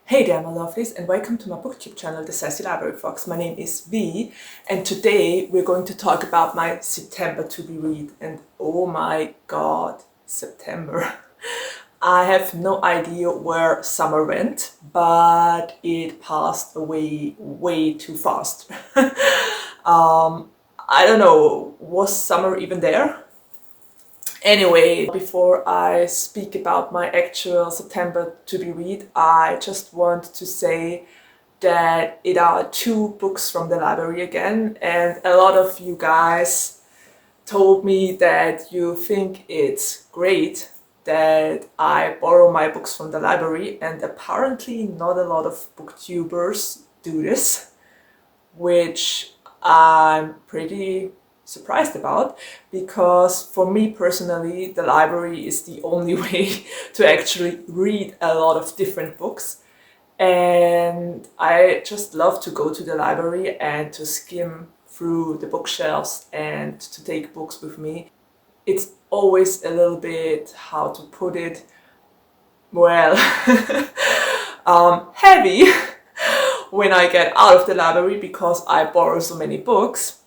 Hey there my lovelies, and welcome to my booktube channel, The Sassy Library Fox. My name is V, and today we're going to talk about my September to be read. And oh my god, September. I have no idea where summer went, but it passed away way too fast. I don't know, was summer even there? Anyway, before I speak about my actual September to be read, I just want to say that it are two books from the library again, and a lot of you guys told me that you think it's great that I borrow my books from the library, and apparently not a lot of booktubers do this, which I'm pretty surprised about, because for me personally the library is the only way to actually read a lot of different books, and I just love to go to the library and to skim through the bookshelves and to take books with me. It's always a little bit, how to put it, well, heavy when I get out of the library because I borrow so many books.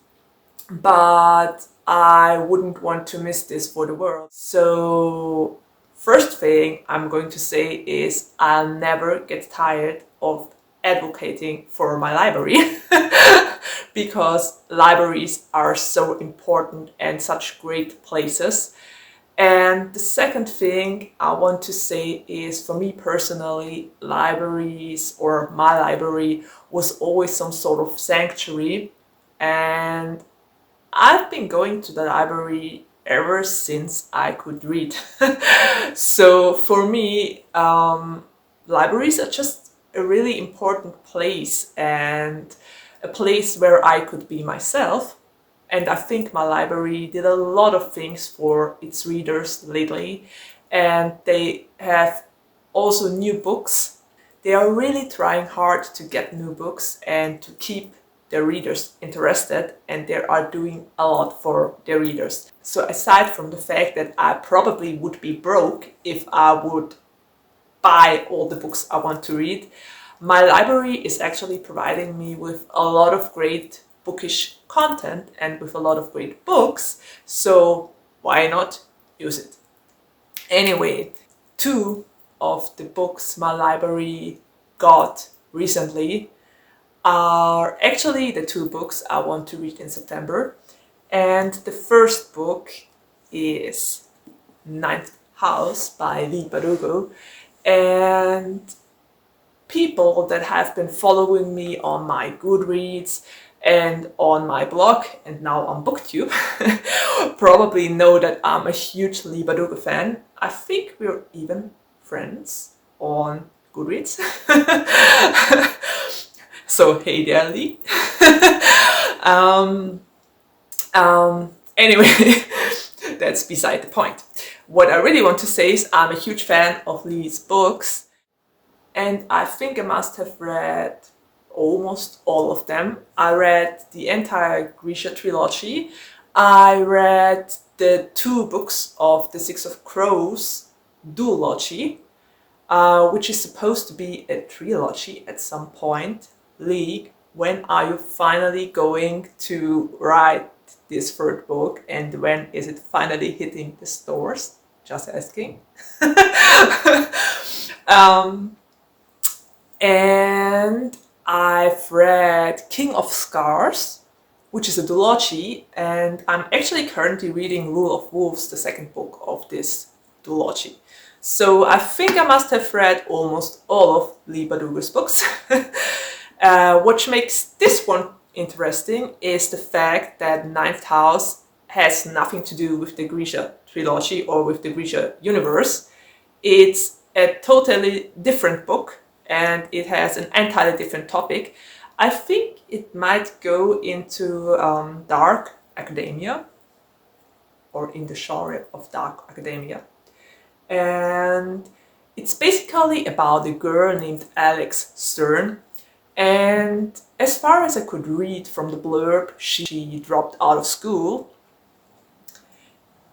But I wouldn't want to miss this for the world. So first thing I'm going to say is I'll never get tired of advocating for my library because libraries are so important and such great places. And the second thing I want to say is, for me personally, libraries, or my library, was always some sort of sanctuary, and I've been going to the library ever since I could read. So for me, libraries are just a really important place, and a place where I could be myself. And I think my library did a lot of things for its readers lately, and they have also new books. They are really trying hard to get new books and to keep their readers interested, and they are doing a lot for their readers. So aside from the fact that I probably would be broke if I would buy all the books I want to read, my library is actually providing me with a lot of great bookish content and with a lot of great books, so why not use it? Anyway, two of the books my library got recently are actually the two books I want to read in September. And the first book is Ninth House by Lee Barugo. And people that have been following me on my Goodreads and on my blog and now on BookTube probably know that I'm a huge Lee Barugo fan. I think we're even friends on Goodreads. So hey there, Lee. Anyway, that's beside the point. What I really want to say is I'm a huge fan of Lee's books, and I think I must have read almost all of them. I read the entire Grisha trilogy. I read the two books of the Six of Crows duology, which is supposed to be a trilogy at some point. Lee, when are you finally going to write this third book, and when is it finally hitting the stores? Just asking. And I've read King of Scars, which is a duology, and I'm actually currently reading Rule of Wolves, the second book of this duology. So I think I must have read almost all of Lee Barugo's books. What makes this one interesting is the fact that Ninth House has nothing to do with the Grisha trilogy or with the Grisha universe. It's a totally different book, and it has an entirely different topic. I think it might go into dark academia, or in the genre of dark academia. And it's basically about a girl named Alex Stern. And as far as I could read from the blurb, she dropped out of school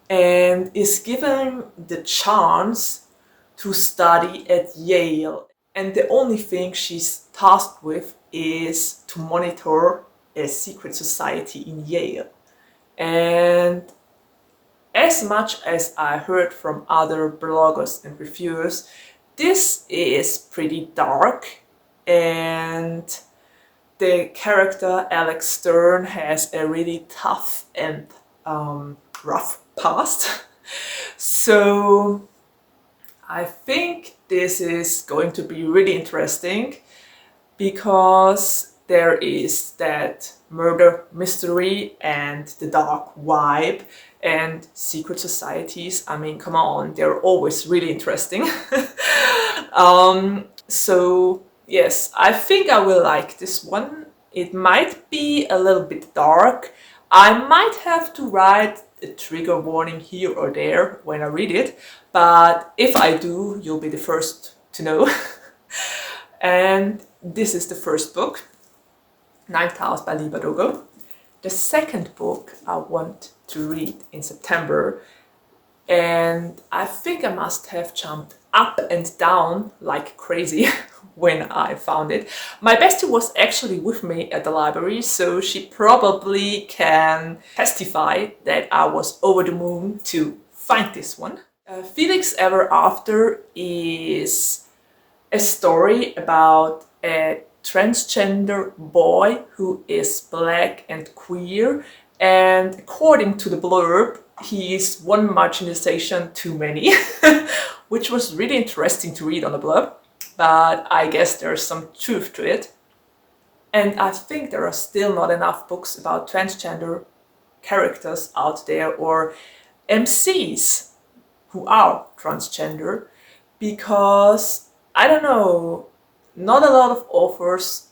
and is given the chance to study at Yale. and the only thing she's tasked with is to monitor a secret society in Yale. And as much as I heard from other bloggers and reviewers, this is pretty dark, and the character Alex Stern has a really tough and rough past. So I think this is going to be really interesting because there is that murder mystery and the dark vibe and secret societies. I mean, come on, they're always really interesting. So yes, I think I will like this one. It might be a little bit dark. I might have to write a trigger warning here or there when I read it, but if I do, you'll be the first to know. And this is the first book, Ninth House by Lee Bardugo. The second book I want to read in September, and I think I must have jumped up and down like crazy when I found it. My bestie was actually with me at the library, so she probably can testify that I was over the moon to find this one. Felix Ever After is a story about a transgender boy who is black and queer, and according to the blurb, he is one marginalization too many, which was really interesting to read on the blurb, but I guess there's some truth to it. And I think there are still not enough books about transgender characters out there, or MCs who are transgender, because I don't know, not a lot of authors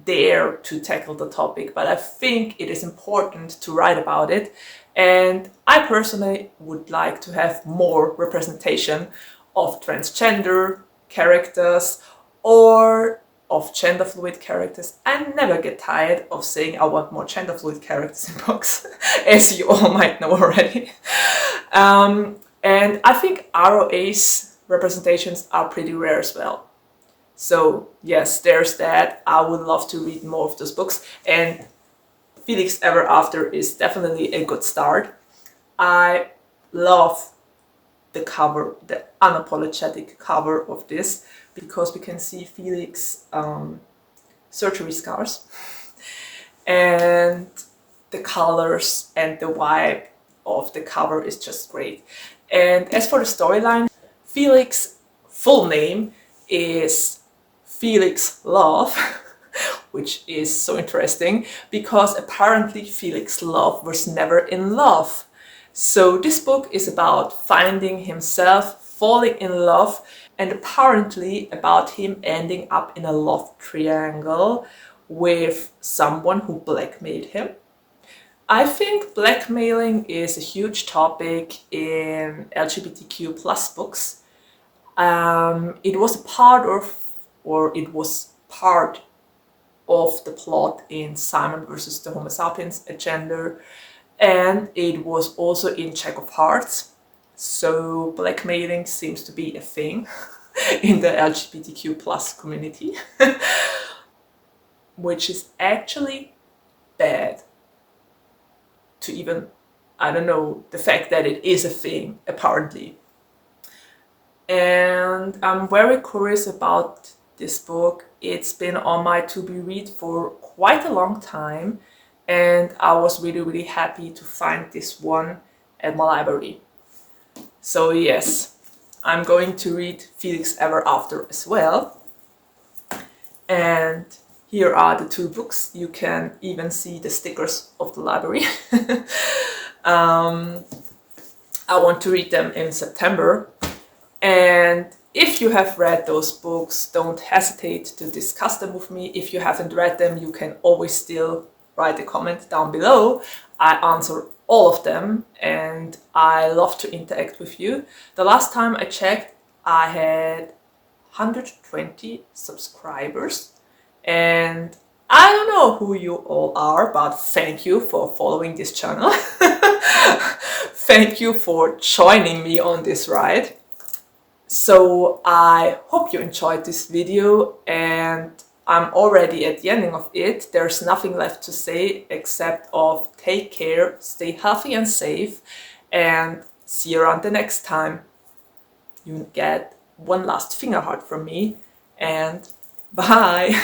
dare to tackle the topic, but I think it is important to write about it. And I personally would like to have more representation of transgender characters or of gender fluid characters. I never get tired of saying I want more gender fluid characters in books, as you all might know already. And I think ROA's representations are pretty rare as well. So yes, there's that. I would love to read more of those books, and Felix Ever After is definitely a good start. I love the cover, the unapologetic cover of this, because we can see Felix surgery scars, and the colors and the vibe of the cover is just great. And as for the storyline, Felix's full name is Felix Love, which is so interesting because apparently Felix Love was never in love. So this book is about finding himself, falling in love, and apparently about him ending up in a love triangle with someone who blackmailed him. I think blackmailing is a huge topic in LGBTQ plus books. It was part of the plot in Simon versus the Homo sapiens agenda, and it was also in Jack of Hearts. So blackmailing seems to be a thing in the LGBTQ plus community, which is actually bad to even, I don't know, the fact that it is a thing, apparently. And I'm very curious about this book. It's been on my to-be read for quite a long time, and I was really happy to find this one at my library. So yes, I'm going to read Felix Ever After as well. And here are the two books. You can even see the stickers of the library. I want to read them in September. And if you have read those books, don't hesitate to discuss them with me. If you haven't read them, you can always still write a comment down below. I answer all of them and I love to interact with you. The last time I checked, I had 120 subscribers, and I don't know who you all are, but thank you for following this channel. Thank you for joining me on this ride. So I hope you enjoyed this video, and I'm already at the ending of it. There's nothing left to say except of take care, stay healthy and safe, and see you around the next time. You get one last finger heart from me, and bye!